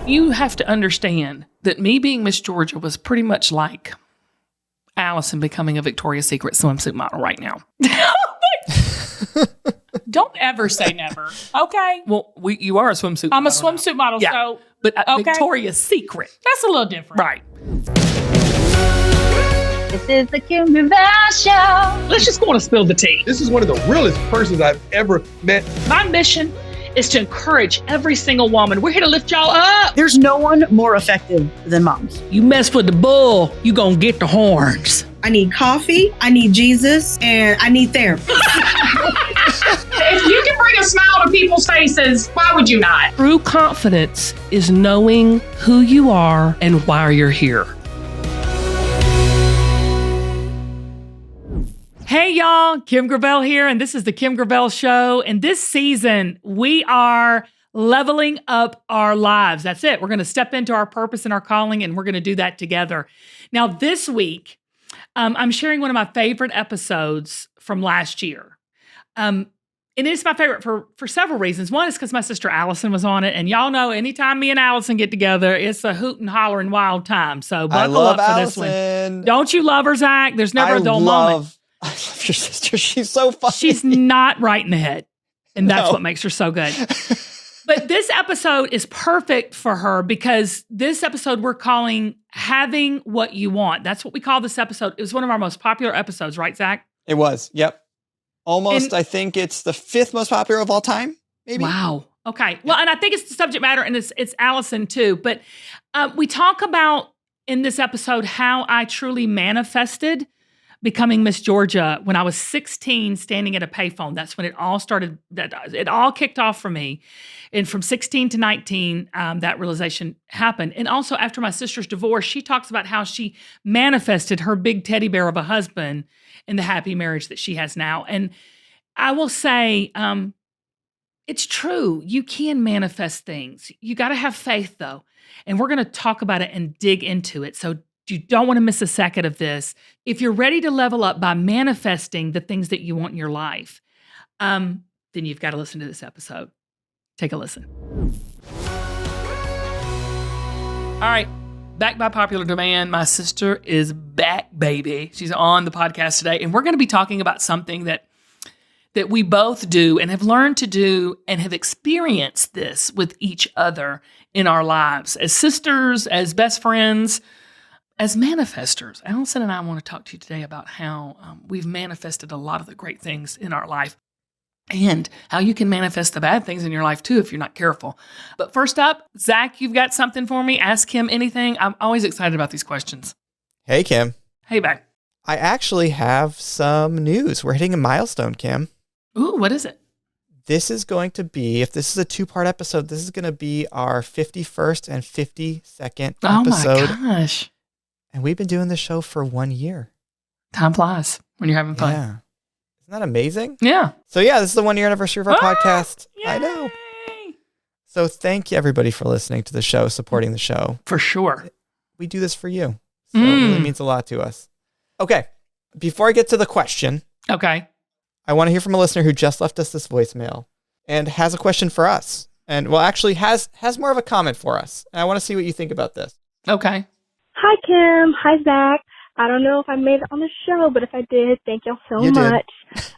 You have to understand that me being Miss Georgia was pretty much like Allison becoming a Victoria's Secret swimsuit model right now. Don't ever say never. Okay. Well, you are a swimsuit model. I'm a swimsuit model, yeah, so. But Victoria's Secret. That's a little different. Right. This is the Kim Gravel Show. Let's just go on and spill the tea. This is one of the realest persons I've ever met. My mission is to encourage every single woman. We're here to lift y'all up. There's no one more effective than moms. You mess with the bull, you gonna get the horns. I need coffee, I need Jesus, and I need therapy. If you can bring a smile to people's faces, why would you not? True confidence is knowing who you are and why you're here. Hey y'all, Kim Gravel here, and this is the Kim Gravel Show. And this season, we are leveling up our lives. That's it. We're going to step into our purpose and our calling, and we're going to do that together. Now, this week, I'm sharing one of my favorite episodes from last year. And it's my favorite for several reasons. One is because my sister Allison was on it, and y'all know anytime me and Allison get together, it's a hoot and holler and wild time. So buckle up for Allison. This one. Don't you love her, Zach? There's never a dull moment. I love your sister. She's so funny. She's not right in the head. And that's what makes her so good. But this episode is perfect for her because this episode we're calling Having What You Want. That's what we call this episode. It was one of our most popular episodes, right, Zach? It was. Yep. Almost, I think it's the 5th most popular of all time, maybe. Wow. Okay. Well, and I think it's the subject matter, and it's Allison too. But we talk about in this episode how I truly manifested becoming Miss Georgia when I was 16, standing at a payphone. That's when it all started. It all kicked off for me. And from 16 to 19, that realization happened. And also after my sister's divorce, she talks about how she manifested her big teddy bear of a husband in the happy marriage that she has now. And I will say, it's true. You can manifest things. You got to have faith though. And we're going to talk about it and dig into it. So you don't want to miss a second of this. If you're ready to level up by manifesting the things that you want in your life, then you've got to listen to this episode. Take a listen. All right. Back by popular demand, my sister is back, baby. She's on the podcast today, and we're going to be talking about something that we both do and have learned to do and have experienced this with each other in our lives as sisters, as best friends, as manifestors. Allison and I want to talk to you today about how we've manifested a lot of the great things in our life and how you can manifest the bad things in your life too if you're not careful. But first up, Zach, you've got something for me. Ask him anything. I'm always excited about these questions. Hey, Kim. Hey, back. I actually have some news. We're hitting a milestone, Kim. Ooh, what is it? This is going to be, if this is a 2-part episode, this is going to be our 51st and 52nd episode. Oh my gosh. And we've been doing this show for 1 year. Time flies when you're having fun. Yeah. Isn't that amazing? Yeah. So yeah, this is the 1-year anniversary of our podcast. Yay! I know. So thank you everybody for listening to the show, supporting the show. For sure. We do this for you. So it really means a lot to us. Okay. Before I get to the question. Okay. I want to hear from a listener who just left us this voicemail and has a question for us. And well, actually has more of a comment for us. And I want to see what you think about this. Okay. Hi, Kim. Hi, Zach. I don't know if I made it on the show, but if I did, thank y'all so much.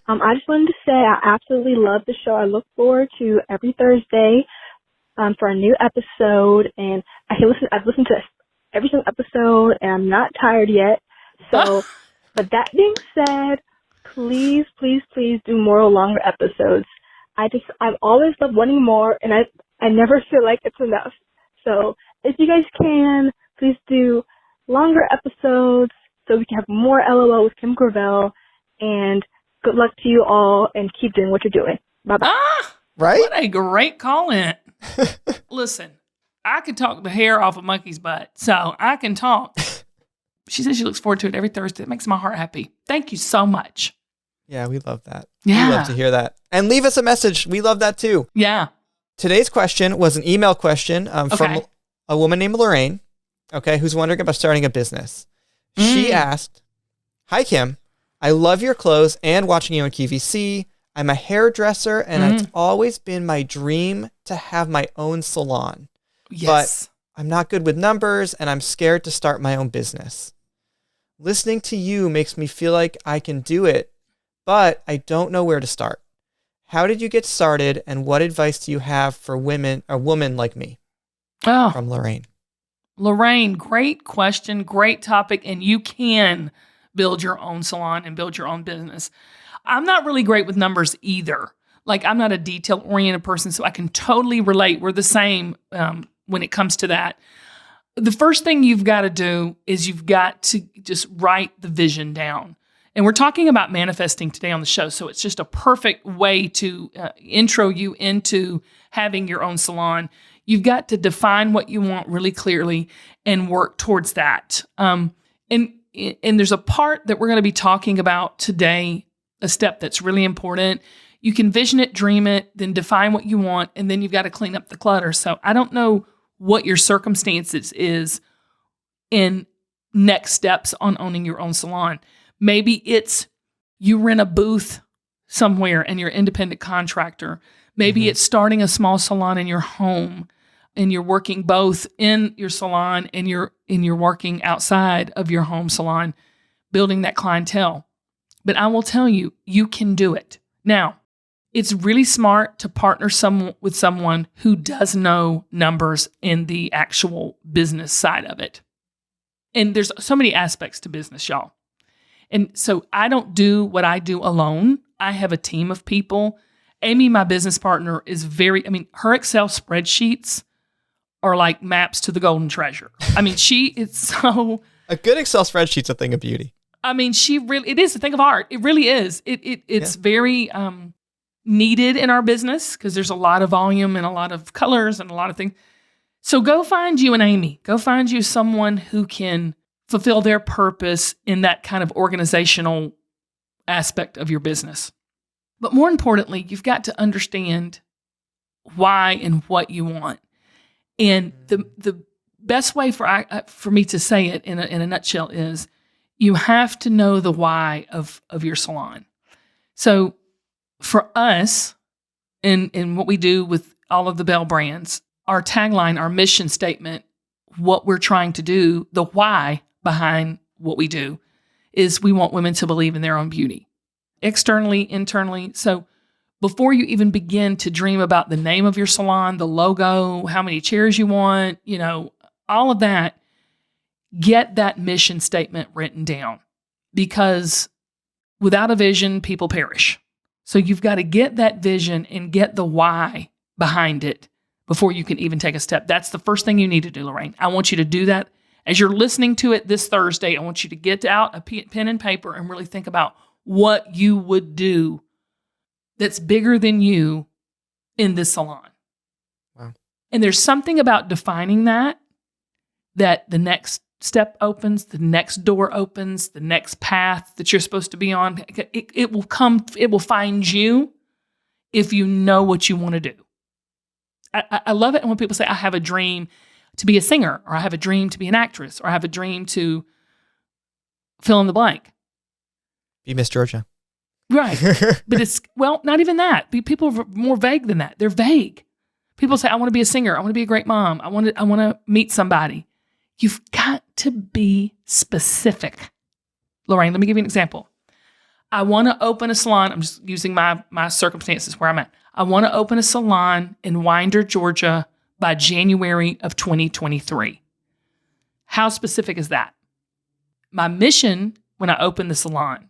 I just wanted to say I absolutely love the show. I look forward to every Thursday for a new episode, and I've listened to every single episode, and I'm not tired yet. So, but that being said, please, please, please do more longer episodes. I've always loved wanting more, and I never feel like it's enough. So if you guys can, please do longer episodes so we can have more LOL with Kim Gravel. And good luck to you all, and keep doing what you're doing. Bye-bye. Right? What a great call-in. Listen, I could talk the hair off a monkey's butt, so I can talk. She says she looks forward to it every Thursday. It makes my heart happy. Thank you so much. Yeah, we love that. Yeah. We love to hear that. And leave us a message. We love that too. Yeah. Today's question was an email question from a woman named Lorraine, who's wondering about starting a business. She asked, "Hi, Kim. I love your clothes and watching you on QVC. I'm a hairdresser, and it's always been my dream to have my own salon. Yes. I'm not good with numbers and I'm scared to start my own business. Listening to you makes me feel like I can do it, but I don't know where to start. How did you get started and what advice do you have for a woman like me? Oh, from Lorraine. Lorraine, great question, great topic, and you can build your own salon and build your own business. I'm not really great with numbers either. Like, I'm not a detail-oriented person, so I can totally relate. We're the same when it comes to that. The first thing you've got to do is you've got to just write the vision down. And we're talking about manifesting today on the show, so it's just a perfect way to intro you into having your own salon. You've got to define what you want really clearly and work towards that. And there's a part that we're going to be talking about today, a step that's really important. You can vision it, dream it, then define what you want, and then you've got to clean up the clutter. So I don't know what your circumstances is in next steps on owning your own salon. Maybe it's you rent a booth somewhere and you're an independent contractor. Maybe it's starting a small salon in your home and you're working both in your salon and you're working outside of your home salon, building that clientele. But I will tell you, you can do it. Now, it's really smart to partner with someone who does know numbers in the actual business side of it. And there's so many aspects to business, y'all. And so I don't do what I do alone. I have a team of people. Amy, my business partner, is her Excel spreadsheets are like maps to the golden treasure. I mean, it's so... A good Excel spreadsheet's a thing of beauty. I mean, it is a thing of art. It really is. It's very needed in our business because there's a lot of volume and a lot of colors and a lot of things. So go find you an Amy. Go find you someone who can fulfill their purpose in that kind of organizational aspect of your business. But more importantly, you've got to understand why and what you want. And the best way for me to say it in a nutshell is you have to know the why of your salon. So for us, in what we do with all of the Bell brands, our tagline, our mission statement, what we're trying to do, the why behind what we do is we want women to believe in their own beauty, externally, internally. So before you even begin to dream about the name of your salon, the logo, how many chairs you want, all of that, get that mission statement written down because without a vision, people perish. So you've got to get that vision and get the why behind it before you can even take a step. That's the first thing you need to do, Lorraine. I want you to do that. As you're listening to it this Thursday, I want you to get out a pen and paper and really think about what you would do that's bigger than you in this salon. Wow. And there's something about defining that the next step opens, the next door opens, the next path that you're supposed to be on. It will find you if you know what you want to do. I love it when people say, I have a dream to be a singer, or I have a dream to be an actress, or I have a dream to fill in the blank. Be Miss Georgia. Right. But not even that. People are more vague than that. They're vague. People say, I want to be a singer. I want to be a great mom. I want to meet somebody. You've got to be specific. Lorraine, let me give you an example. I want to open a salon. I'm just using my circumstances where I'm at. I want to open a salon in Winder, Georgia by January of 2023. How specific is that? My mission when I open the salon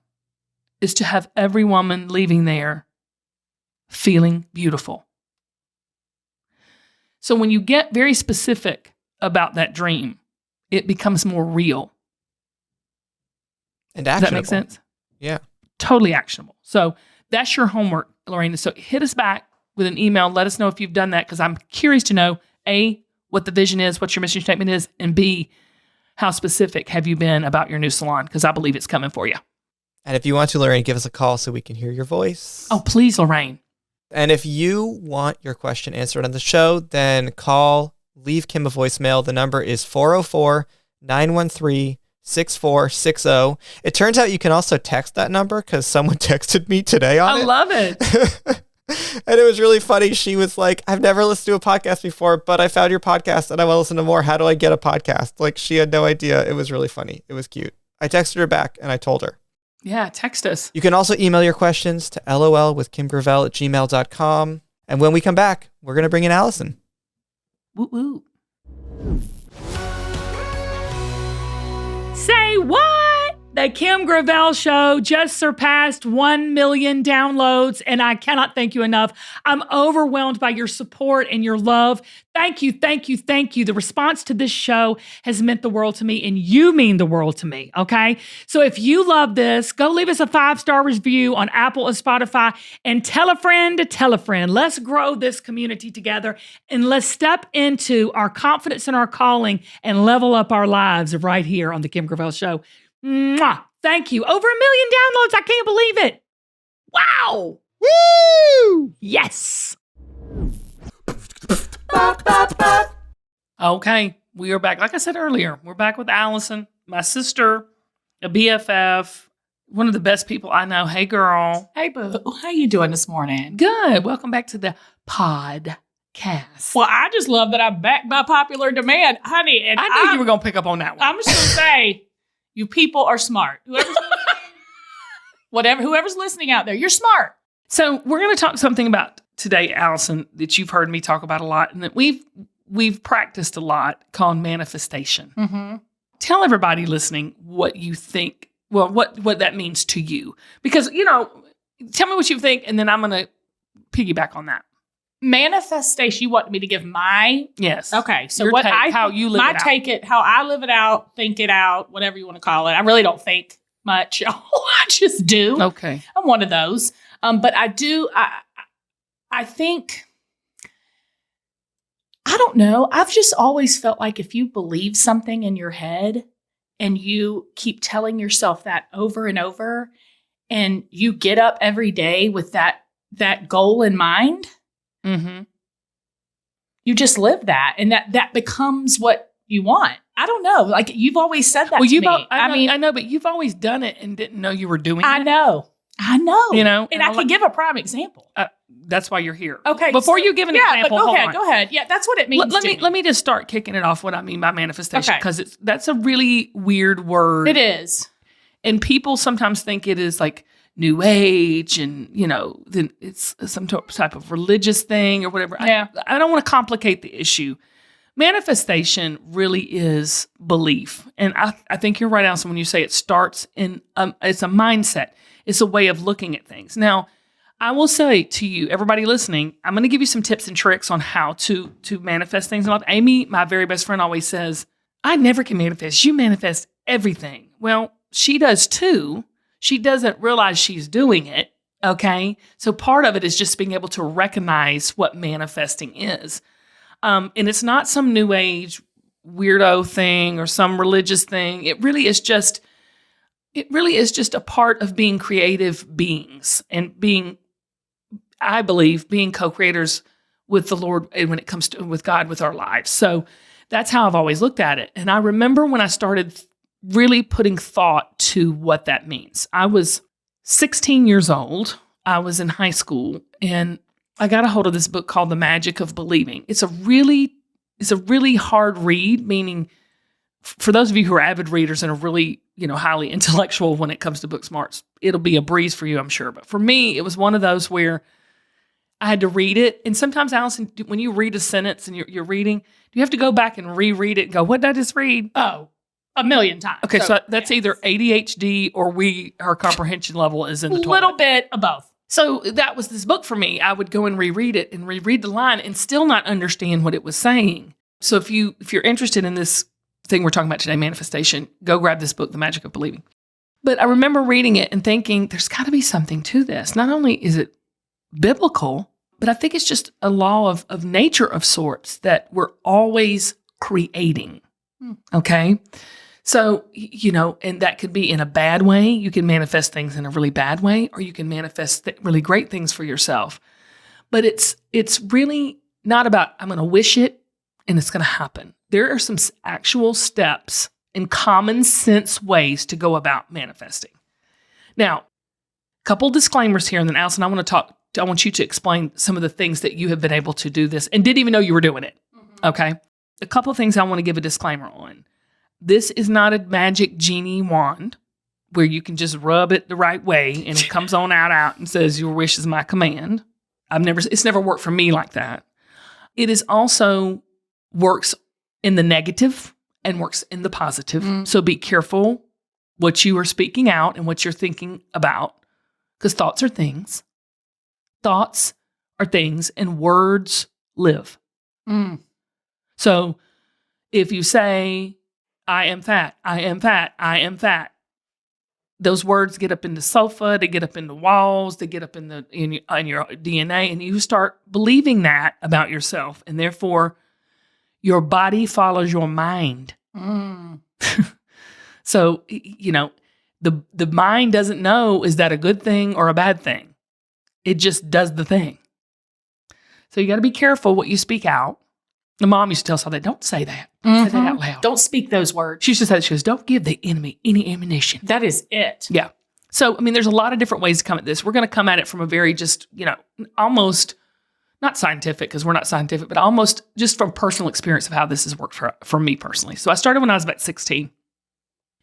is to have every woman leaving there feeling beautiful. So when you get very specific about that dream, it becomes more real. And actionable. Does that make sense? Yeah. Totally actionable. So that's your homework, Lorraine. So hit us back with an email. Let us know if you've done that because I'm curious to know, A, what the vision is, what your mission statement is, and B, how specific have you been about your new salon? Because I believe it's coming for you. And if you want to, Lorraine, give us a call so we can hear your voice. Oh, please, Lorraine. And if you want your question answered on the show, then leave Kim a voicemail. The number is 404-913-6460. It turns out you can also text that number because someone texted me today on it. I love it. And it was really funny. She was like, I've never listened to a podcast before, but I found your podcast and I want to listen to more. How do I get a podcast? Like, she had no idea. It was really funny. It was cute. I texted her back and I told her. Yeah, text us. You can also email your questions to lol@gmail.com. And when we come back, we're going to bring in Allison. Woo woo. Say what? The Kim Gravel Show just surpassed 1 million downloads, and I cannot thank you enough. I'm overwhelmed by your support and your love. Thank you, thank you, thank you. The response to this show has meant the world to me, and you mean the world to me, okay? So if you love this, go leave us a 5-star review on Apple or Spotify, and tell a friend to tell a friend. Let's grow this community together, and let's step into our confidence in our calling and level up our lives right here on The Kim Gravel Show. Mwah. Thank you. Over 1 million downloads. I can't believe it. Wow. Woo! Yes. Okay, we are back. Like I said earlier, we're back with Allison, my sister, a BFF, one of the best people I know. Hey, girl. Hey, boo. How you doing this morning? Good. Welcome back to the podcast. Well, I just love that I'm back by popular demand, honey. And I knew you were going to pick up on that one. I'm just going to say, you people are smart. Whoever's listening out there, you're smart. So we're going to talk something about today, Allison, that you've heard me talk about a lot and that we've practiced a lot, called manifestation. Mm-hmm. Tell everybody listening what you think, well, what that means to you. Because, tell me what you think, and then I'm going to piggyback on that. Manifestation, you want me to give my... Yes. Okay, so your take, how you live it out. take it, how I live it out, think it out, whatever you want to call it. I really don't think much. I just do. Okay. I'm one of those. But I do, I think, I don't know. I've just always felt like if you believe something in your head and you keep telling yourself that over and over, and you get up every day with that goal in mind, mm-hmm. you just live that, and that becomes what you want. I don't know. Like, you've always said that to me. I know, but you've always done it and didn't know you were doing it. I know. And I can give a prime example. That's why you're here. Okay. Before you give an example, go ahead. Yeah, that's what it means. Let me just start kicking it off. What I mean by manifestation, because that's a really weird word. It is, and people sometimes think it is like New Age, and then it's some type of religious thing or whatever. Yeah. I don't want to complicate the issue. Manifestation really is belief, and I think you're right, Allison, when you say it starts in it's a mindset. It's a way of looking at things. Now, I will say to you, everybody listening, I'm going to give you some tips and tricks on how to manifest things in life. Amy, my very best friend, always says, I never can manifest. You manifest everything. Well, she does too. She doesn't realize she's doing it, okay? So part of it is just being able to recognize what manifesting is. And it's not some New Age weirdo thing or some religious thing. It really is just a part of being creative beings and being, I believe, being co-creators with the Lord and when it comes to with God, with our lives. So that's how I've always looked at it. And I remember when I started really putting thought to what that means. I was 16 years old. I was in high school, and I got a hold of this book called The Magic of Believing. It's a really hard read, meaning for those of you who are avid readers and are really, highly intellectual when it comes to book smarts, it'll be a breeze for you, I'm sure. But for me, it was one of those where I had to read it. And sometimes, Allison, when you read a sentence and you're reading, do you have to go back and reread it and go, what did I just read? Oh, a million times. Okay, so that's either ADHD or our comprehension level is in the toilet. A little bit of both. So that was this book for me. I would go and reread it and reread the line and still not understand what it was saying. So if you're interested in this thing we're talking about today, manifestation, go grab this book, The Magic of Believing. But I remember reading it and thinking, there's got to be something to this. Not only is it biblical, but I think it's just a law of nature of sorts that we're always creating. Okay? So, and that could be in a bad way. You can manifest things in a really bad way, or you can manifest really great things for yourself. But it's really not about, I'm going to wish it and it's going to happen. There are some actual steps and common sense ways to go about manifesting. Now, a couple disclaimers here, and then Allison, I want to I want you to explain some of the things that you have been able to do this and didn't even know you were doing it. Okay. A couple of things I want to give a disclaimer on. This is not a magic genie wand where you can just rub it the right way and it comes on out and says, your wish is my command. It's never worked for me like that. It is also works in the negative and works in the positive. So be careful what you are speaking out and what you're thinking about, because thoughts are things. Thoughts are things and words live. So if you say, I am fat, I am fat, I am fat, those words get up in the sofa, they get up in the walls, they get up in your DNA, and you start believing that about yourself, and therefore your body follows your mind. So, the mind doesn't know, is that a good thing or a bad thing? It just does the thing. So you got to be careful what you speak out. The mom used to tell us all that, don't say that. Don't say that out loud. Don't speak those words. She used to say, she goes, don't give the enemy any ammunition. That is it. Yeah. So, there's a lot of different ways to come at this. We're going to come at it from a very just, almost not scientific, because we're not scientific, but almost just from personal experience of how this has worked for me personally. So I started when I was about 16,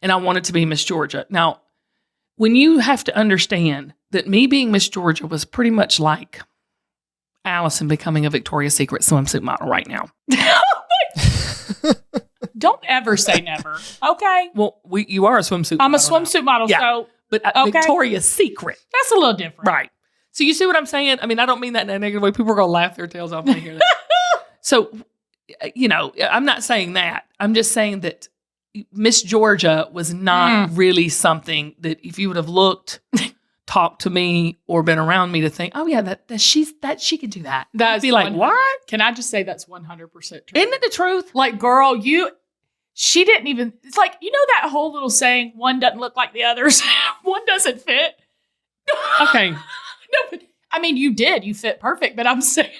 and I wanted to be Miss Georgia. Now, when you have to understand that me being Miss Georgia was pretty much like Allison becoming a Victoria's Secret swimsuit model right now. Don't ever say never. Okay. Well, you are a swimsuit I'm model. a swimsuit model, yeah. so. But okay. Victoria's Secret. That's a little different. Right. So you see what I'm saying? I don't mean that in a negative way. People are going to laugh their tails off when they hear that. So, I'm not saying that. I'm just saying that Miss Georgia was not really something that if you would have looked, talked to me, or been around me to think, oh yeah, that she could do that. That'd be like, what? Can I just say that's 100% true? Isn't it the truth? Like, girl, she didn't even, it's like, that whole little saying, one doesn't look like the others. One doesn't fit. Okay. No, but you did. You fit perfect, but I'm saying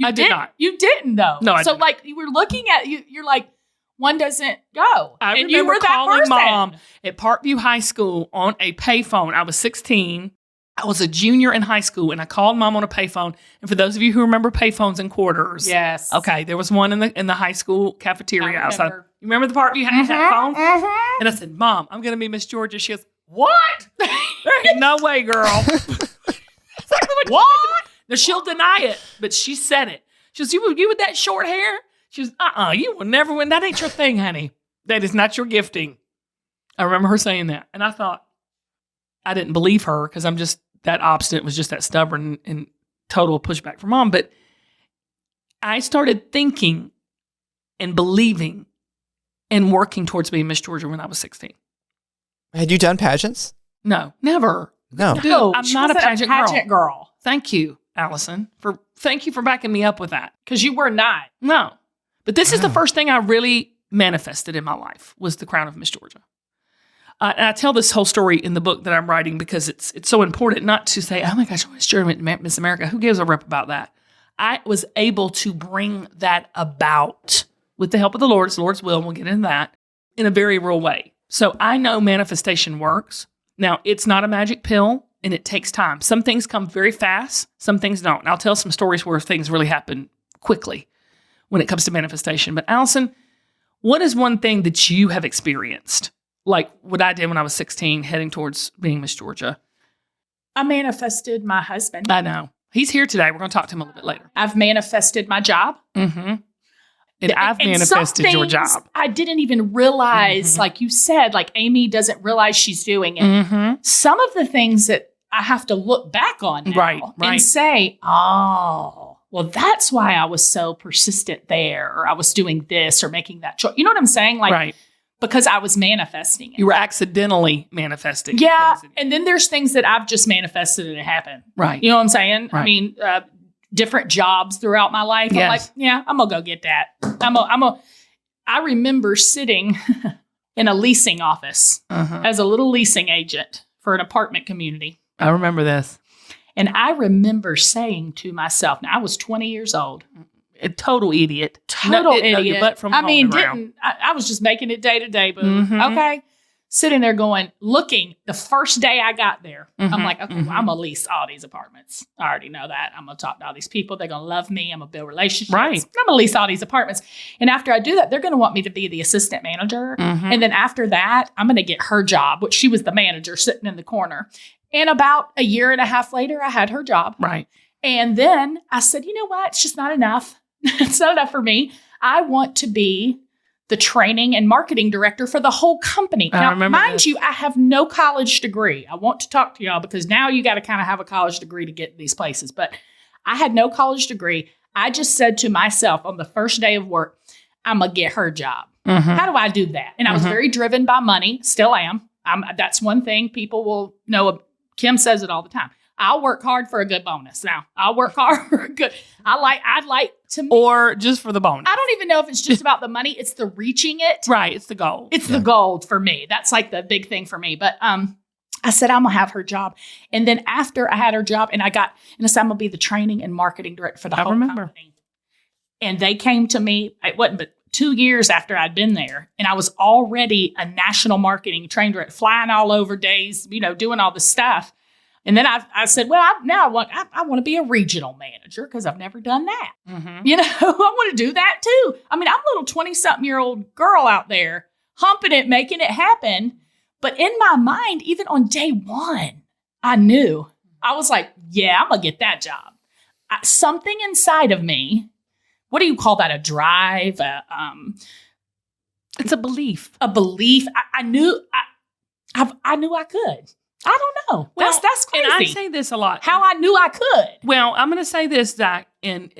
I did not. You didn't though. No, I so didn't. Like you were looking at you're like, one doesn't go. I and remember you were that calling person. Mom at Parkview High School on a payphone. I was 16. I was a junior in high school, and I called Mom on a payphone. And for those of you who remember payphones and quarters, yes, okay, there was one in the high school cafeteria outside. You remember the Parkview had that phone? And I said, Mom, I'm going to be Miss Georgia. She goes, what? There ain't no way, girl. What? Now, she'll deny it, but she said it. She goes, you with that short hair? She goes, you will never win. That ain't your thing, honey. That is not your gifting. I remember her saying that. And I thought, I didn't believe her because I'm just that obstinate, was just that stubborn and total pushback from Mom. But I started thinking and believing and working towards being Miss Georgia when I was 16. Had you done pageants? No, never. No. Dude, I'm not a pageant girl. Thank you, Allison, thank you for backing me up with that. Because you were not. No. But this is the first thing I really manifested in my life, was the crown of Miss Georgia. And I tell this whole story in the book that I'm writing because it's so important not to say, oh my gosh, Miss Georgia, Miss America. Who gives a rip about that? I was able to bring that about with the help of the Lord. It's the Lord's will, and we'll get into that, in a very real way. So I know manifestation works. Now, it's not a magic pill, and it takes time. Some things come very fast, some things don't. And I'll tell some stories where things really happen quickly when it comes to manifestation. But Allison, what is one thing that you have experienced, like what I did when I was 16, heading towards being Miss Georgia? I manifested my husband. I know. He's here today. We're going to talk to him a little bit later. I've manifested my job. Mm-hmm. And I've manifested your job. I didn't even realize, like you said, like Amy doesn't realize she's doing it. Mm-hmm. Some of the things that I have to look back on now and say, oh, well, that's why I was so persistent there, or I was doing this or making that choice. You know what I'm saying? Like, because I was manifesting it. You were accidentally manifesting. Yeah. And then there's things that I've just manifested and it happened. Right. You know what I'm saying? Right. I mean, different jobs throughout my life. Yes. I'm like, yeah, I'm going to go get that. I remember sitting in a leasing office as a little leasing agent for an apartment community. I remember this. And I remember saying to myself, now I was 20 years old. A total idiot. Total idiot. Your butt from I was just making it day to day, boo. Okay. sitting there looking the first day I got there. I'm like, okay, well, I'm going to lease all these apartments. I already know that. I'm going to talk to all these people. They're going to love me. I'm going to build relationships. Right. I'm going to lease all these apartments. And after I do that, they're going to want me to be the assistant manager. And then after that, I'm going to get her job, which she was the manager sitting in the corner. And about a year and a half later, I had her job. Right. And then I said, you know what? It's just not enough. It's not enough for me. I want to be the training and marketing director for the whole company. Now, mind you, I have no college degree. I want to talk to y'all because now you got to kind of have a college degree to get these places. But I had no college degree. I just said to myself on the first day of work, I'm going to get her job. How do I do that? And I was very driven by money. Still am. That's one thing people will know. Kim says it all the time. I'll work hard for a good bonus. Now, I'll work hard for a good. I'd like to. Or just for the bonus. I don't even know if it's just about the money. It's the reaching it. Right. It's the goal. It's the goal for me. That's like the big thing for me. But I said, I'm going to have her job. And then after I had her job and I said, I'm going to be the training and marketing director for the whole company. And they came to me, it wasn't but 2 years after I'd been there. And I was already a national marketing trainer director, flying all over days, doing all this stuff. And then I said, well, I want to be a regional manager because I've never done that. I want to do that too. I mean, I'm a little 20-something-year-old girl out there humping it, making it happen. But in my mind, even on day one, I knew. I was like, yeah, I'm going to get that job. Something inside of me, what do you call that? A drive? It's a belief. A belief. I knew I could. I don't know. Well, that's crazy. And I say this a lot. How I knew I could. Well, I'm going to say this, Zach, and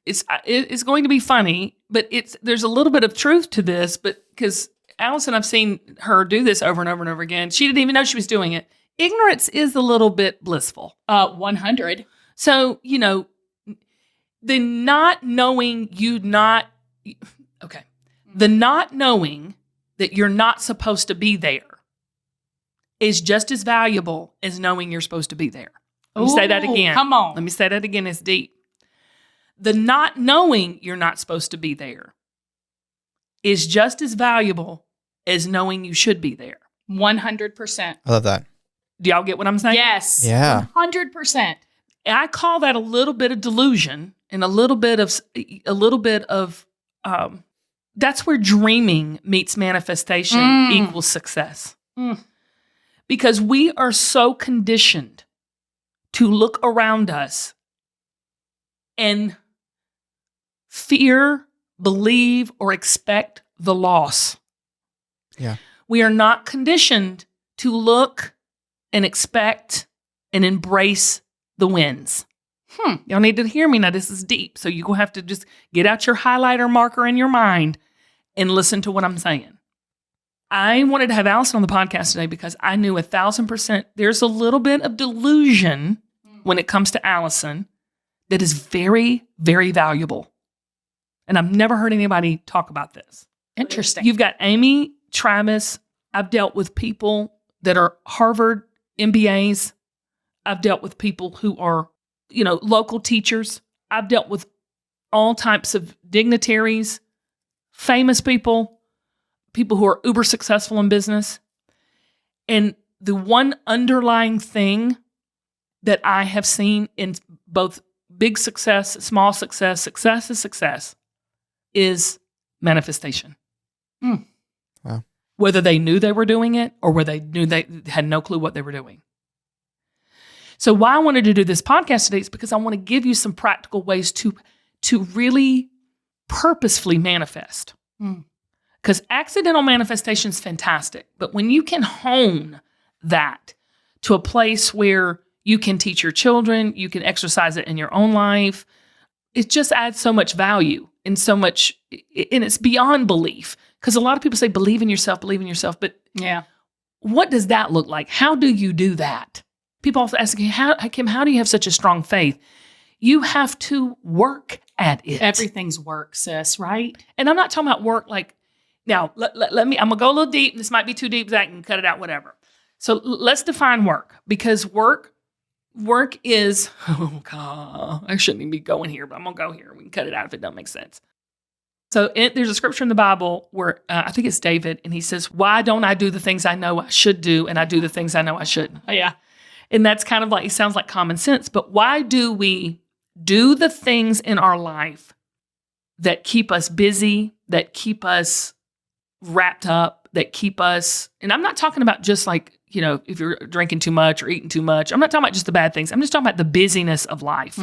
it's going to be funny, but there's a little bit of truth to this, but because Allison, I've seen her do this over and over and over again. She didn't even know she was doing it. Ignorance is a little bit blissful. 100. So, the not knowing the not knowing that you're not supposed to be there is just as valuable as knowing you're supposed to be there. Let me say that again. Come on. Let me say that again. It's deep. The not knowing you're not supposed to be there is just as valuable as knowing you should be there. 100%. I love that. Do y'all get what I'm saying? Yes. Yeah. 100%. I call that a little bit of delusion and a little bit of that's where dreaming meets manifestation equals success. Because we are so conditioned to look around us and fear, believe, or expect the loss. Yeah. We are not conditioned to look and expect and embrace the wins. Y'all need to hear me now. This is deep. So you're going to have to just get out your highlighter marker in your mind and listen to what I'm saying. I wanted to have Allison on the podcast today because I knew 1,000% there's a little bit of delusion when it comes to Allison that is very, very valuable. And I've never heard anybody talk about this. Interesting. You've got Amy, Travis. I've dealt with people that are Harvard MBAs. I've dealt with people who are, local teachers. I've dealt with all types of dignitaries, famous people who are uber successful in business. And the one underlying thing that I have seen in both big success, small success, success is manifestation. Wow. Whether they knew they were doing it or whether they knew they had no clue what they were doing. So why I wanted to do this podcast today is because I want to give you some practical ways to really purposefully manifest. Because accidental manifestation is fantastic. But when you can hone that to a place where you can teach your children, you can exercise it in your own life, it just adds so much value and so much, and it's beyond belief. Because a lot of people say, believe in yourself. But yeah, what does that look like? How do you do that? People also ask, Kim, how do you have such a strong faith? You have to work at it. Everything's work, sis, right? And I'm not talking about work like, now, let me, I'm going to go a little deep. This might be too deep, Zach, and cut it out, whatever. So let's define work. Because work is, oh God, I shouldn't even be going here, but I'm going to go here. We can cut it out if it doesn't make sense. So there's a scripture in the Bible where I think it's David, and he says, why don't I do the things I know I should do, and I do the things I know I shouldn't? Oh, yeah. And that's kind of like, it sounds like common sense, but why do we do the things in our life that keep us busy, that keep us wrapped up, that keep us, and I'm not talking about just like, if you're drinking too much or eating too much. I'm not talking about just the bad things. I'm just talking about the busyness of life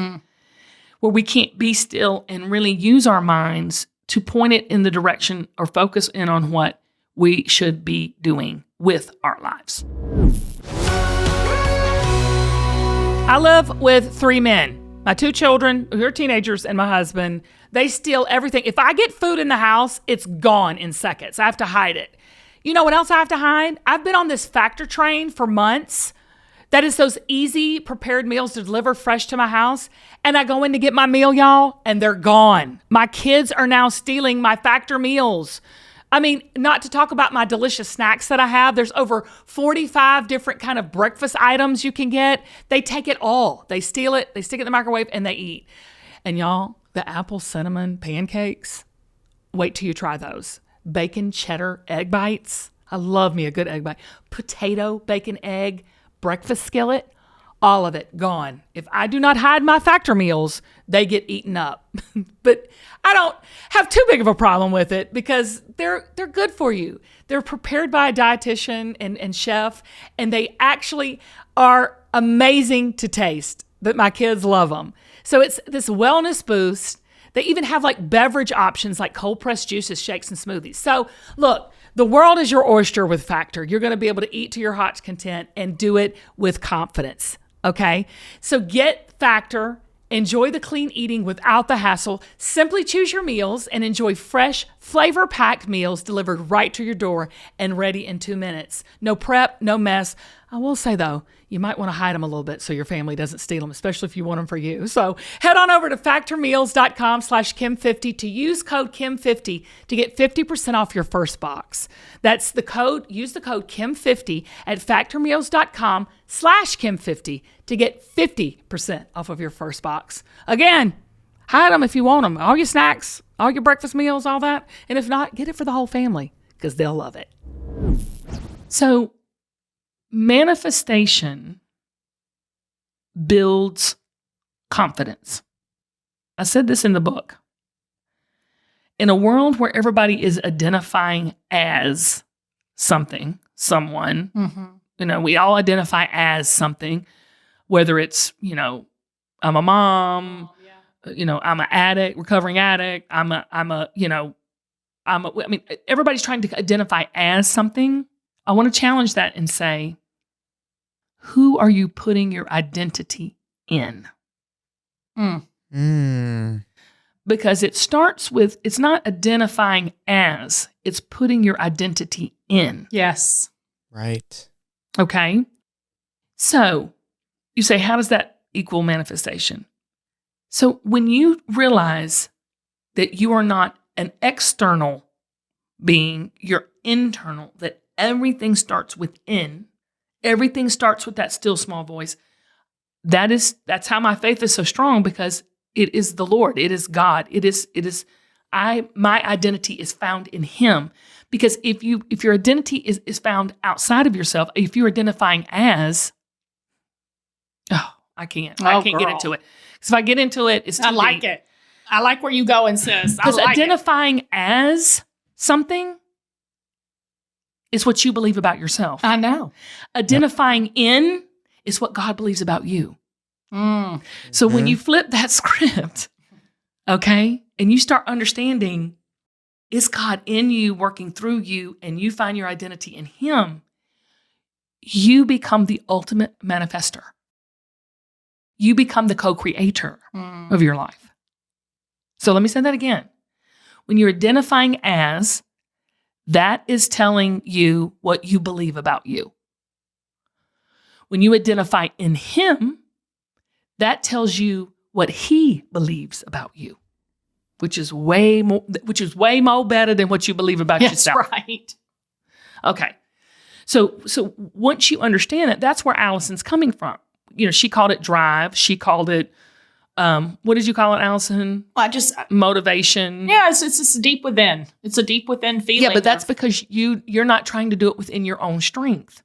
where we can't be still and really use our minds to point it in the direction or focus in on what we should be doing with our lives. I live with 3 men, my 2 children who are teenagers and my husband. They steal everything. If I get food in the house, it's gone in seconds. I have to hide it. You know what else I have to hide? I've been on this Factor train for months. That is those easy prepared meals to deliver fresh to my house. And I go in to get my meal, y'all, and they're gone. My kids are now stealing my Factor meals. I mean, not to talk about my delicious snacks that I have. There's over 45 different kind of breakfast items you can get. They take it all. They steal it. They stick it in the microwave and they eat. And y'all, the apple cinnamon pancakes, wait till you try those. Bacon cheddar egg bites. I love me a good egg bite. Potato, bacon, egg, breakfast skillet, all of it gone. If I do not hide my Factor meals, they get eaten up. But I don't have too big of a problem with it because they're good for you. They're prepared by a dietitian and chef, and they actually are amazing to taste, but my kids love them. So it's this wellness boost. They even have like beverage options like cold pressed juices, shakes, and smoothies. So look, the world is your oyster with Factor. You're going to be able to eat to your heart's content and do it with confidence. Okay? So get Factor. Enjoy the clean eating without the hassle. Simply choose your meals and enjoy fresh, flavor-packed meals delivered right to your door and ready in 2 minutes. No prep, no mess. I will say, though, you might want to hide them a little bit so your family doesn't steal them, especially if you want them for you. So head on over to factormeals.com/Kim50 to use code Kim50 to get 50% off your first box. That's the code. Use the code Kim50 at factormeals.com/Kim50 to get 50% off of your first box. Again, hide them if you want them. All your snacks, all your breakfast meals, all that. And if not, get it for the whole family because they'll love it. So manifestation builds confidence. I said this in the book. In a world where everybody is identifying as something, someone, we all identify as something, whether it's, I'm a mom, I'm an addict, recovering addict, everybody's trying to identify as something. I want to challenge that and say, who are you putting your identity in? Because it starts with, it's not identifying as, it's putting your identity in. Yes. Right. Okay. So you say, how does that equal manifestation? So when you realize that you are not an external being, you're internal, that everything starts within. Everything starts with that still small voice. That's how my faith is so strong, because it is the Lord. It is God. My identity is found in Him. Because if your identity is found outside of yourself, if you're identifying as, I can't get into it. Because if I get into it, it's too deep. It. I like where you going, sis. Because identifying as something is what you believe about yourself. I know. Identifying in is what God believes about you. So when you flip that script, okay, and you start understanding, is God in you, working through you, and you find your identity in Him, you become the ultimate manifester. You become the co-creator of your life. So let me say that again. When you're identifying as, that is telling you what you believe about you. When you identify in Him, that tells you what He believes about you, which is way more better than what you believe about yourself. That's right. Okay. So once you understand it, that's where Allison's coming from. She called it drive. She called it what did you call it, Allison? Well, Motivation. Yeah, it's deep within. It's a deep within feeling. Yeah, but that's because you're not trying to do it within your own strength.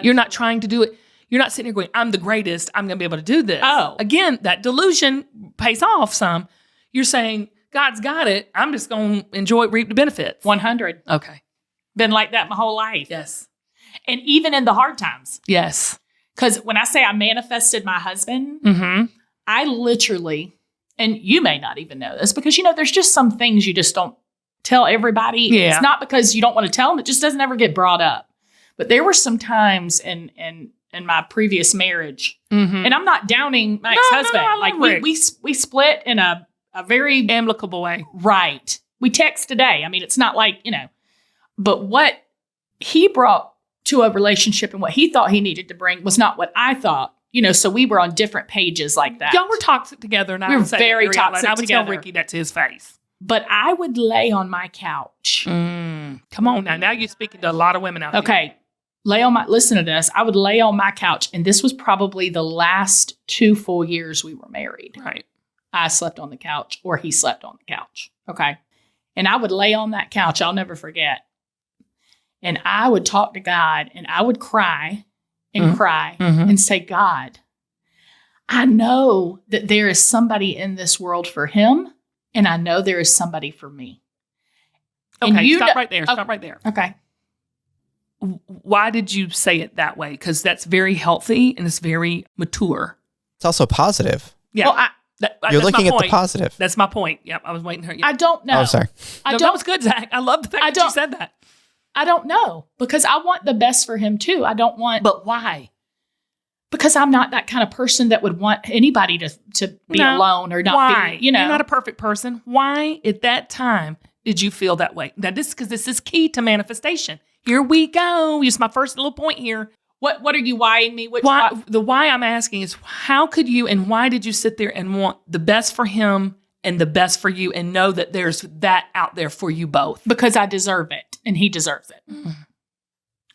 You're not trying to do it. You're not sitting here going, I'm the greatest. I'm going to be able to do this. Oh. Again, that delusion pays off some. You're saying, God's got it. I'm just going to enjoy it, reap the benefits. 100. Okay. Been like that my whole life. Yes. And even in the hard times. Yes. Because when I say I manifested my husband, Mm-hmm. I literally, and you may not even know this, because, there's just some things you just don't tell everybody. Yeah. It's not because you don't want to tell them. It just doesn't ever get brought up. But there were some times in my previous marriage, and I'm not downing my ex-husband. No, like we split in a very amicable way. Right. We text today. I mean, it's not like, but what he brought to a relationship and what he thought he needed to bring was not what I thought, so we were on different pages like that. Y'all were toxic together. And we were very toxic I would together. tell Ricky that to his face. But I would lay on my couch. Come on now. Now you're speaking to a lot of women out there. Okay. Listen to this. I would lay on my couch, and this was probably the last 2 full years we were married. Right. I slept on the couch, or he slept on the couch. Okay. And I would lay on that couch. I'll never forget. And I would talk to God, and I would cry and cry and say, God, I know that there is somebody in this world for him, and I know there is somebody for me. Okay, stop right there. Stop right there. Okay. Why did you say it that way? Because that's very healthy and it's very mature. It's also positive. Yeah. Well, You're looking at the positive. That's my point. Yep. I was waiting to hear you. I don't know. Oh, sorry. That was good, Zach. I love the fact that you said that. I don't know, because I want the best for him too. I don't want. But why? Because I'm not that kind of person that would want anybody to be alone or not why? be, You're not a perfect person. Why at that time did you feel that way? Now because this is key to manifestation. Here we go. It's my first little point here. What are you whying me? The why I'm asking is, how could you and why did you sit there and want the best for him and the best for you and know that there's that out there for you both? Because I deserve it and he deserves it.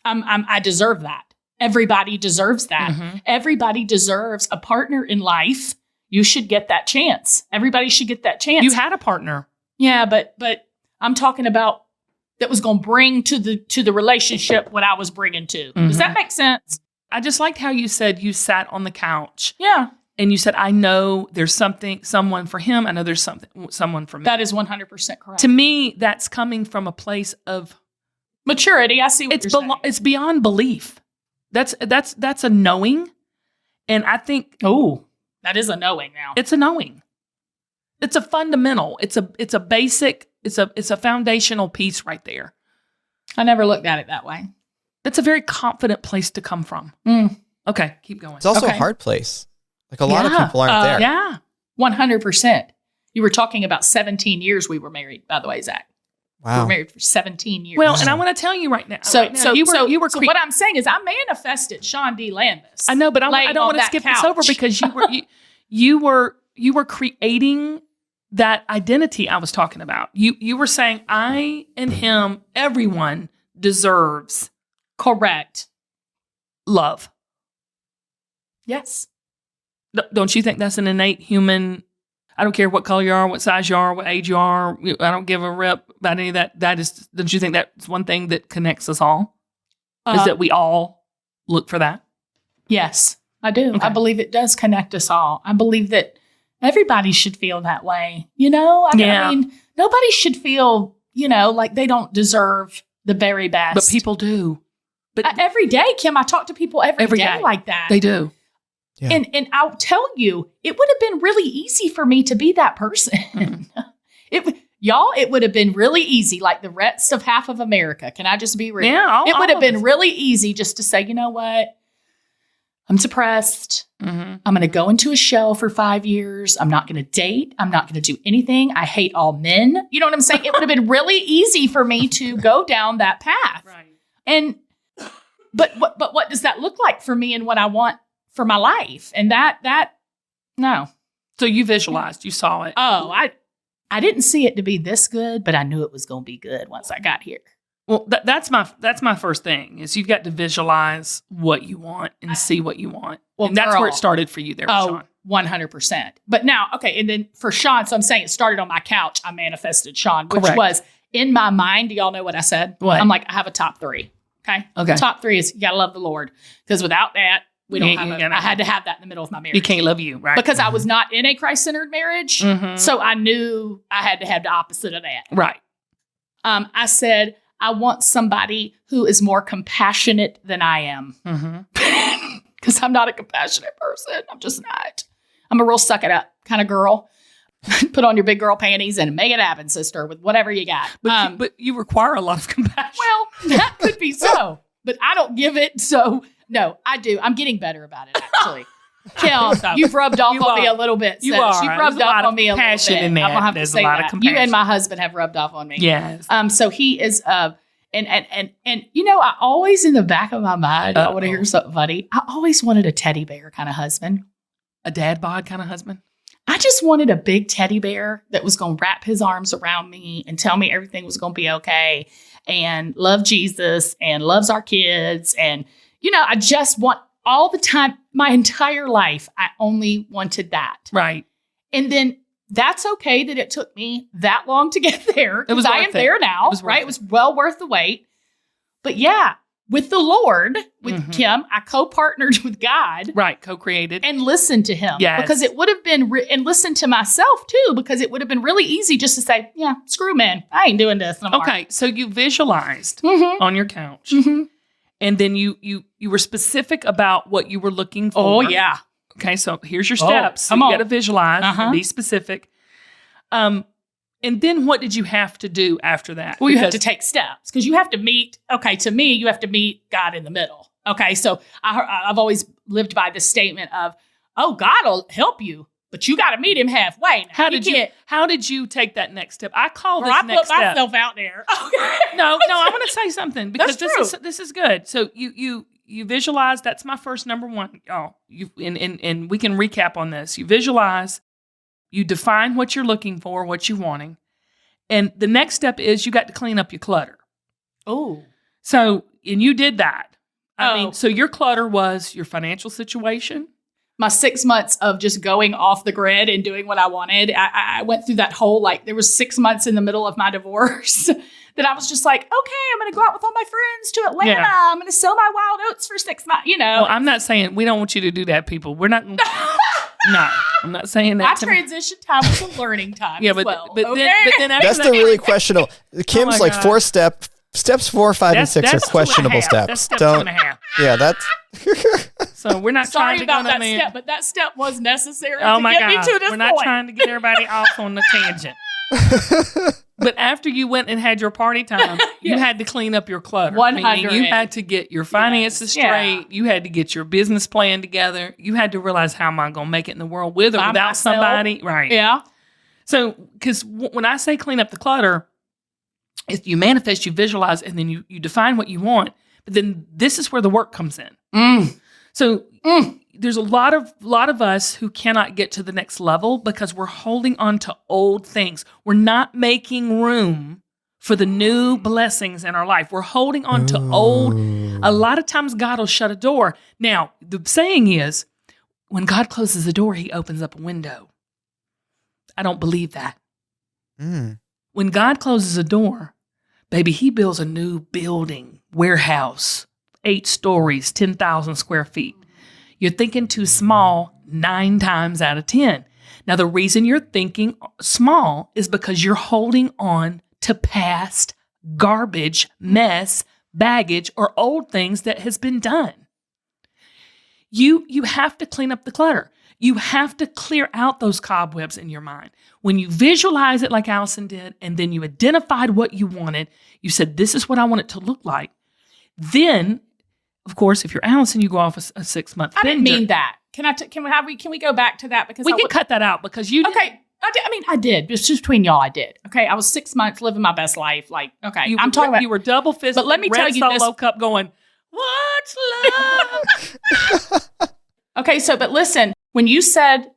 I deserve that. Everybody deserves that. Mm-hmm. Everybody deserves a partner in life. You should get that chance. Everybody should get that chance. You had a partner. Yeah, but I'm talking about that was going to bring to the relationship what I was bringing to. Mm-hmm. Does that make sense? I just liked how you said you sat on the couch. Yeah. And you said, I know there's someone for him. I know there's someone for me. That is 100% correct. To me, that's coming from a place of maturity. I see what you're saying. It's beyond belief. That's a knowing. And I think, that is a knowing now. It's a knowing. It's a fundamental. It's a basic. It's a foundational piece right there. I never looked at it that way. That's a very confident place to come from. Okay, keep going. It's also a hard place. Like a lot of people aren't there. Yeah, 100%. You were talking about 17 years we were married, by the way, Zach. Wow. We were married for 17 years. Well, and I want to tell you right now. So what I'm saying is I manifested Sean D. Landis. I know, but I don't want to skip this over because you were creating that identity I was talking about. You were saying I and him, everyone deserves correct love. Yes. Don't you think that's an innate human? I don't care what color you are, what size you are, what age you are. I don't give a rip about any of that. Don't you think that's one thing that connects us all? Is that we all look for that? Yes, I do. Okay. I believe it does connect us all. I believe that everybody should feel that way. I mean, nobody should feel, like they don't deserve the very best. But people do. But every day, Kim, I talk to people every day like that. They do. Yeah. And I'll tell you, it would have been really easy for me to be that person. It would have been really easy, like the rest of half of America. Can I just be real? Yeah, it would have been really easy just to say, you know what? I'm depressed. Mm-hmm. I'm going to go into a shell for 5 years. I'm not going to date. I'm not going to do anything. I hate all men. You know what I'm saying? It would have been really easy for me to go down that path. Right. But what does that look like for me and what I want for my life? And no. So you visualized, you saw it. Oh, I didn't see it to be this good, but I knew it was going to be good once I got here. Well, that's my first thing is you've got to visualize what you want and see what you want. Well, and that's where it started for you there, Sean. 100%. But now, okay. And then for Sean, so I'm saying it started on my couch. I manifested Sean, which Correct. was in my mind. Do y'all know what I said? What? I'm like, I have a top 3. Okay. Top 3 is you got to love the Lord. Because without that, we don't You have gotta- I had to have that in the middle of my marriage. You can't love you, right? Because I was not in a Christ-centered marriage. Mhm. So I knew I had to have the opposite of that. Right. I said, I want somebody who is more compassionate than I am. Because I'm not a compassionate person. I'm just not. I'm a real suck it up kind of girl. Put on your big girl panties and make it happen, sister, with whatever you got. But you require a lot of compassion. Well, that could be so. But I don't give it. So, no, I do. I'm getting better about it, actually. Kim, you've rubbed off on me a little bit. You sis. are. You've rubbed There's a lot off on of me a little compassion bit. in that. I'm gonna have There's to say a lot of that. You compassion. and my husband have rubbed off on me. Yes. So he is and you know, I always in the back of my mind, I want to hear something funny. I always wanted a teddy bear kind of husband. A dad bod kind of husband. I just wanted a big teddy bear that was going to wrap his arms around me and tell me everything was going to be okay and love Jesus and loves our kids. And, you know, I just want all the time, my entire life, I only wanted that. Right. And then that's okay that it took me that long to get there. It was I worth am it. there now, It was worth right? it. It was well worth the wait. But yeah, with the Lord, with Kim, I co-partnered with God. Right. Co-created. And listened to him. Yes. Because it would have been, and listened to myself too, because it would have been really easy just to say, yeah, screw man, I ain't doing this no more. Okay. So you visualized Mhm. on your couch. Mhm. And then you were specific about what you were looking for. Oh, yeah. Okay. So here's your steps. come you on. got to visualize, Uh-huh. be specific. And then what did you have to do after that? Well, you have Because- to take steps because you have to meet, okay, to me, you have to meet God in the middle. Okay. So I've always lived by this statement of, oh, God will help you, but you got to meet him halfway. Now, How did you take that next step? I call this I next put step. myself out there. Okay. No, I want to say something because That's true. this is good. So you visualize. That's my first number one, y'all. And we can recap on this. You visualize. You define what you're looking for, what you're wanting, and the next step is you got to clean up your clutter. Oh. So and you did that. I Oh. mean, so your clutter was your financial situation. My 6 months of just going off the grid and doing what I wanted. I went through that whole, like, there was 6 months in the middle of my divorce that I was just like, okay, I'm going to go out with all my friends to Atlanta. Yeah. I'm going to sell my wild oats for 6 months, you know. Well, I'm not saying we don't want you to do that, people. We're not. No, I'm not saying my that. transition time was a learning time as well. but okay? then after That's that, the really questionable. Kim's my like God. steps 4, 5, and 6 are that's 2.5. questionable That's steps. step Don't. 2.5. Yeah, that's. So we're not Sorry trying to about go that down there. step, but that step was necessary Oh to my get God. me to this We're not point. trying to get everybody off on the tangent. But after you went and had your party time, you had to clean up your clutter. 100. Meaning you had to get your finances Yes. straight. Yeah. You had to get your business plan together. You had to realize how am I going to make it in the world with or By without myself. somebody. Right. Yeah. So, because when I say clean up the clutter, if you manifest, you visualize, and then you define what you want. But then this is where the work comes in. So there's a lot of us who cannot get to the next level because we're holding on to old things. We're not making room for the new blessings in our life. We're holding on to old. A lot of times God will shut a door. Now, the saying is, when God closes a door, he opens up a window. I don't believe that. When God closes a door, baby, he builds a new building, warehouse, 8 stories, 10,000 square feet. You're thinking too small 9 times out of 10. Now, the reason you're thinking small is because you're holding on to past garbage, mess, baggage, or old things that has been done. You have to clean up the clutter. You have to clear out those cobwebs in your mind. When you visualize it like Allison did, and then you identified what you wanted, you said, this is what I want it to look like. Then, of course, if you're Allison, you go off a 6-month I didn't bender. mean that. Can we go back to that? Because We can cut that out because you didn't. Okay. I did. It's just between y'all, I did. Okay. I was 6 months living my best life. Like, okay. You I'm talking about. you were double fisted. But let me tell you solo this- cup going, what's love? Okay. So, but listen, when you said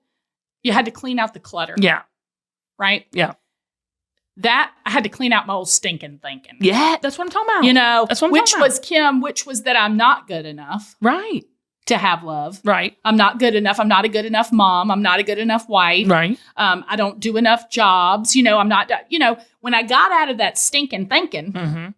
you had to clean out the clutter, Yeah. right? Yeah. That I had to clean out my old stinking thinking. Yeah. That's what I'm talking about. You know, That's what I'm which talking about. was Kim, which was that I'm not good enough. Right. to have love. Right. I'm not good enough. I'm not a good enough mom. I'm not a good enough wife. Right. I don't do enough jobs. I'm not, when I got out of that stinking thinking Mm-hmm.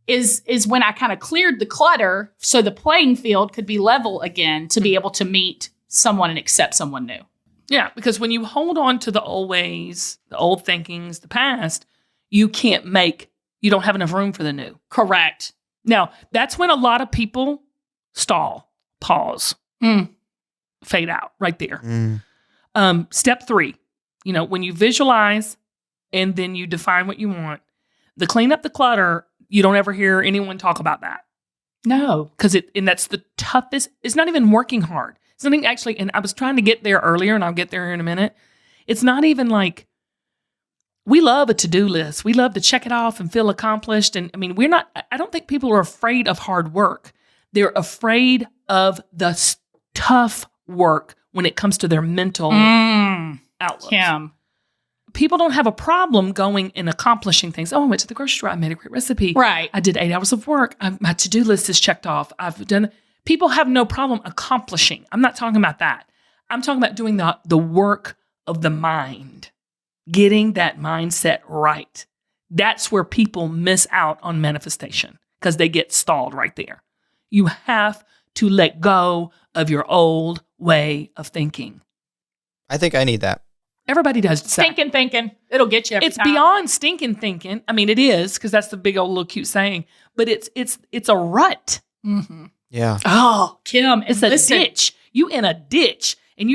is when I kind of cleared the clutter so the playing field could be level again to be able to meet someone and accept someone new. Yeah, because when you hold on to the old ways, the old thinkings, the past, you don't have enough room for the new. Correct. Now, that's when a lot of people stall, pause, fade out right there. Step 3, when you visualize and then you define what you want, the clean up the clutter, you don't ever hear anyone talk about that. No. Because that's the toughest. It's not even working hard. It's not even actually, and I was trying to get there earlier, and I'll get there in a minute. It's not even like, we love a to-do list. We love to check it off and feel accomplished. And I don't think people are afraid of hard work. They're afraid of the tough work when it comes to their mental outlook. Kim. People don't have a problem going and accomplishing things. Oh, I went to the grocery store. I made a great recipe. Right. I did 8 hours of work. My to-do list is checked off. I've done. People have no problem accomplishing. I'm not talking about that. I'm talking about doing the work of the mind, getting that mindset right. That's where people miss out on manifestation because they get stalled right there. You have to let go of your old way of thinking. I think I need that. Everybody does. Stinking thinking. It'll get you every time. It's beyond stinking thinking. I mean, it is, because that's the big old little cute saying. But it's a rut. Mm-hmm. Yeah. Oh, Kim, it's a ditch. You in a ditch, and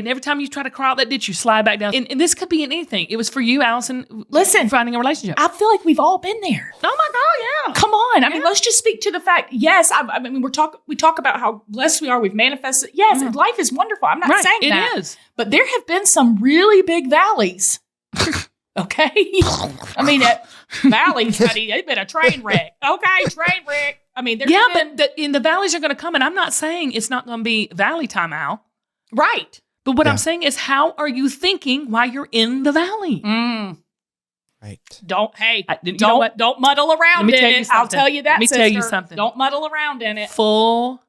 every time you try to crawl out that ditch, you slide back down. And this could be in anything. It was for you, Allison. Listen, finding a relationship. I feel like we've all been there. Oh my God, yeah. Come on. I mean, let's just speak to the fact. Yes, we talk about how blessed we are. We've manifested. Yes, life is wonderful. I'm not saying that. It is. But there have been some really big valleys. Okay. I mean, valleys, honey, it's been a train wreck. Okay, train wreck. I mean, there's but the valleys are going to come, and I'm not saying it's not going to be valley time, Al. Right. But what I'm saying is, how are you thinking while you're in the valley? Right. Don't muddle around in it. I'll tell you that. Let me tell you something. Don't muddle around in it. Full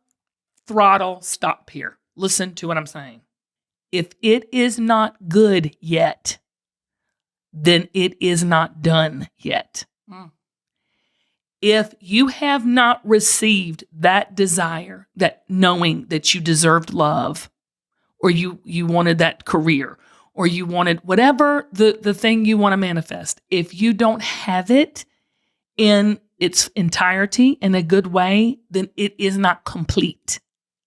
throttle stop here. Listen to what I'm saying. If it is not good yet, then it is not done yet. If you have not received that desire, that knowing that you deserved love, or you wanted that career, or you wanted whatever the thing you want to manifest, if you don't have it in its entirety in a good way, then it is not complete.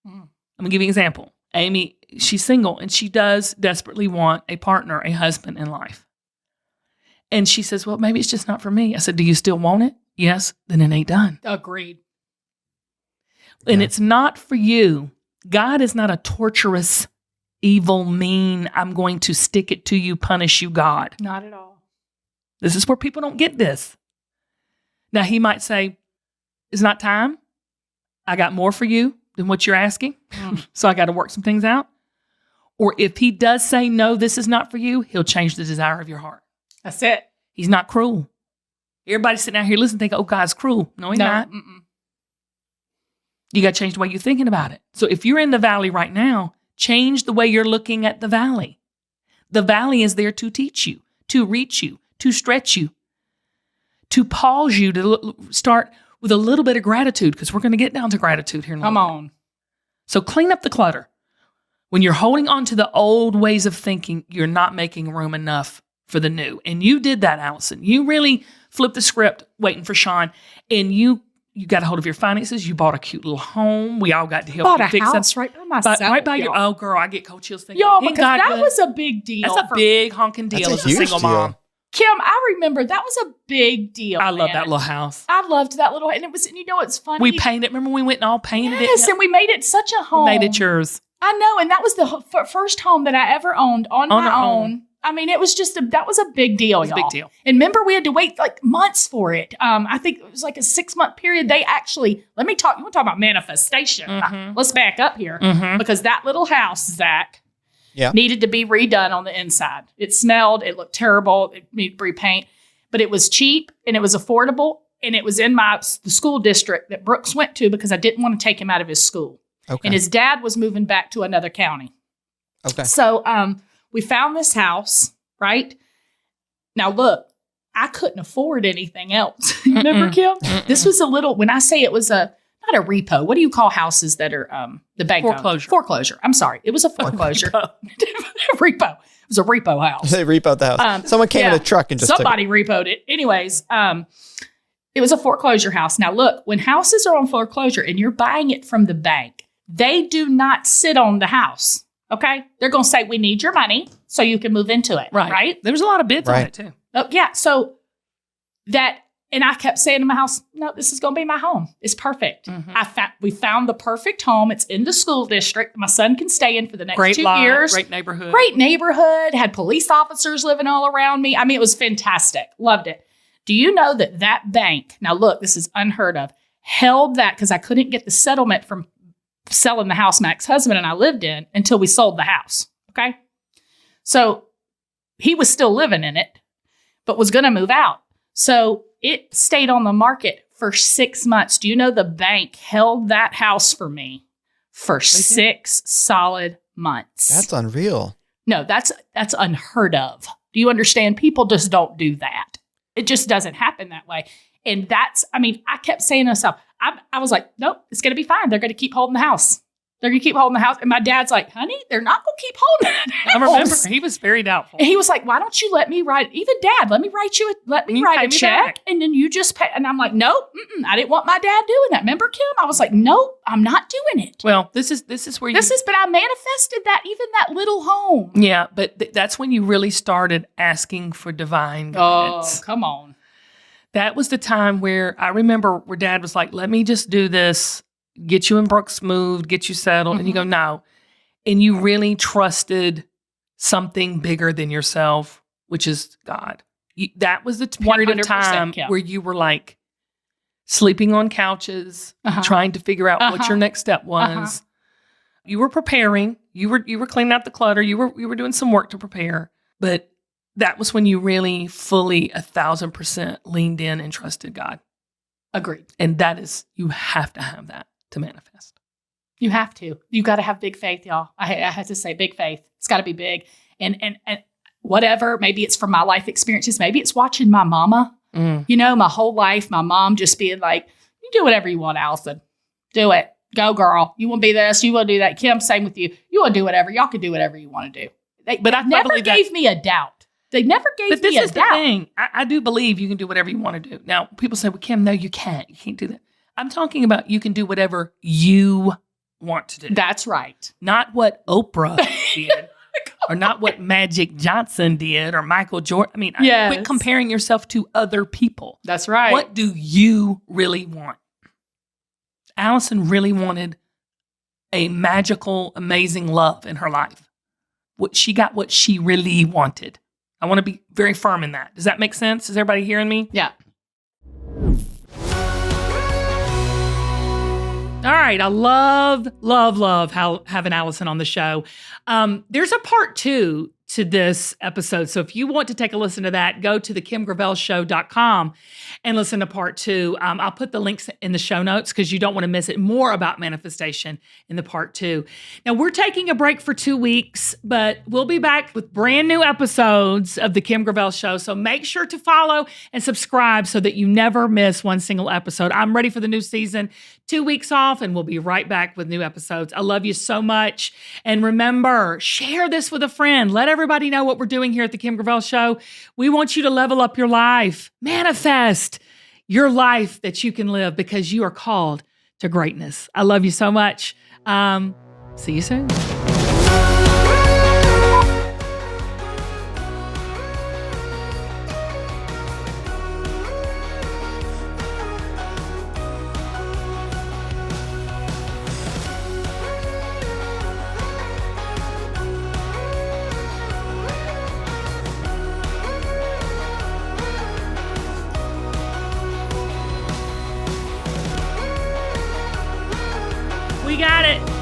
I'm going to give you an example. Amy, she's single, and she does desperately want a partner, a husband in life. And she says, well, maybe it's just not for me. I said, do you still want it? Yes, then it ain't done. Agreed. And it's not for you. God is not a torturous, evil, mean, I'm going to stick it to you, punish you God. Not at all. This is where people don't get this. Now, he might say, it's not time. I got more for you than what you're asking. So I got to work some things out. Or if he does say, no, this is not for you, he'll change the desire of your heart. That's it. He's not cruel. Everybody's sitting out here listening, thinking, oh, God's cruel. No, he's not. You got to change the way you're thinking about it. So if you're in the valley right now, change the way you're looking at the valley. The valley is there to teach you, to reach you, to stretch you, to pause you, to start with a little bit of gratitude, because we're going to get down to gratitude here in a Come little on. bit. So clean up the clutter. When you're holding on to the old ways of thinking, you're not making room enough for the new. And you did that, Allison. You really flipped the script waiting for Sean, and you got a hold of your finances. You bought a cute little home. We all got to help bought you a fix house it. right by myself. Right by your, oh girl, I get cold chills thinking. Y'all, because that was a big deal. That's a big honking deal That's as a single deal. mom. Kim, I remember that was a big deal. I love that little house. I loved that little, and it was, and you know, it's funny. We painted. Remember we went and all painted it? Yes, and we made it such a home. We made it yours. I know, and that was the first home that I ever owned on my own. I mean, it was just that was a big deal, It was y'all. a big deal. And remember, we had to wait like months for it. I think it was like a 6-month period. They actually, you want to talk about manifestation. Let's back up here because that little house, Zach, needed to be redone on the inside. It smelled, it looked terrible, it needed repaint, but it was cheap and it was affordable, and it was in the school district that Brooks went to because I didn't want to take him out of his school. Okay. And his dad was moving back to another county. Okay. So we found this house, right? Now, look, I couldn't afford anything else. Remember, Kim? This was when I say it was not a repo. What do you call houses that are the bank Foreclosure. Foreclosure. I'm sorry. It was a foreclosure. Repo. It was a repo house. They repoed the house. Someone came in a truck and just somebody repoed it. Anyways, it was a foreclosure house. Now, look, when houses are on foreclosure and you're buying it from the bank, they do not sit on the house. Okay? They're going to say, we need your money so you can move into it. Right? There was a lot of bids on it, too. Oh, yeah. So and I kept saying to my house, no, this is going to be my home. It's perfect. We found the perfect home. It's in the school district. My son can stay in for the next 2 years. Great neighborhood. Great neighborhood. Had police officers living all around me. I mean, it was fantastic. Loved it. Do you know that bank, now look, this is unheard of, held that because I couldn't get the settlement from selling the house my ex-husband and I lived in until we sold the house. Okay. So he was still living in it, but was going to move out. So it stayed on the market for 6 months. Do you know the bank held that house for me for 6 solid months? That's unreal. No, that's unheard of. Do you understand? People just don't do that. It just doesn't happen that way. And I kept saying to myself, I was like, nope, it's going to be fine. They're going to keep holding the house. They're going to keep holding the house. And my dad's like, honey, they're not going to keep holding that house. I remember he was very doubtful. And he was like, why don't you let me write, even Dad, let me write a check and then you just pay. And I'm like, nope, I didn't want my dad doing that. Remember, Kim? I was like, nope, I'm not doing it. Well, this is where but I manifested that, even that little home. Yeah, but that's when you really started asking for divine guidance. Oh, come on. That was the time where I remember where Dad was like, let me just do this, get you and Brooks moved, get you settled. And you go, no. And you really trusted something bigger than yourself, which is God. That was the period of time where you were like sleeping on couches, trying to figure out what your next step was. You were preparing. You were cleaning out the clutter. You were doing some work to prepare. But that was when you really fully 1,000% leaned in and trusted God. Agreed. And that is, you have to have that to manifest. You have to. You got to have big faith, y'all. I have to say big faith. It's got to be big. And whatever, maybe it's from my life experiences. Maybe it's watching my mama. You know, my whole life, my mom just being like, you do whatever you want, Allison. Do it. Go, girl. You want to be this. You want to do that. Kim, same with you. You want to do whatever. Y'all can do whatever you want to do. They never gave me a doubt. They never gave me a doubt. But this is the thing. I do believe you can do whatever you want to do. Now, people say, well, Kim, no, you can't. You can't do that. I'm talking about you can do whatever you want to do. That's right. Not what Oprah did or not what Magic Johnson did or Michael Jordan. I mean, quit comparing yourself to other people. That's right. What do you really want? Allison really wanted a magical, amazing love in her life. She got what she really wanted. I want to be very firm in that. Does that make sense? Is everybody hearing me? Yeah. All right. I love having Allison on the show. There's a part 2 to this episode. So if you want to take a listen to that, go to thekimgravelshow.com and listen to part 2. I'll put the links in the show notes because you don't want to miss it. More about manifestation in the part 2. Now, we're taking a break for 2 weeks, but we'll be back with brand new episodes of The Kim Gravel Show. So make sure to follow and subscribe so that you never miss one single episode. I'm ready for the new season. 2 weeks off, and we'll be right back with new episodes. I love you so much. And remember, share this with a friend. Let everybody know what we're doing here at The Kim Gravel Show. We want you to level up your life. Manifest your life that you can live because you are called to greatness. I love you so much. See you soon. We got it.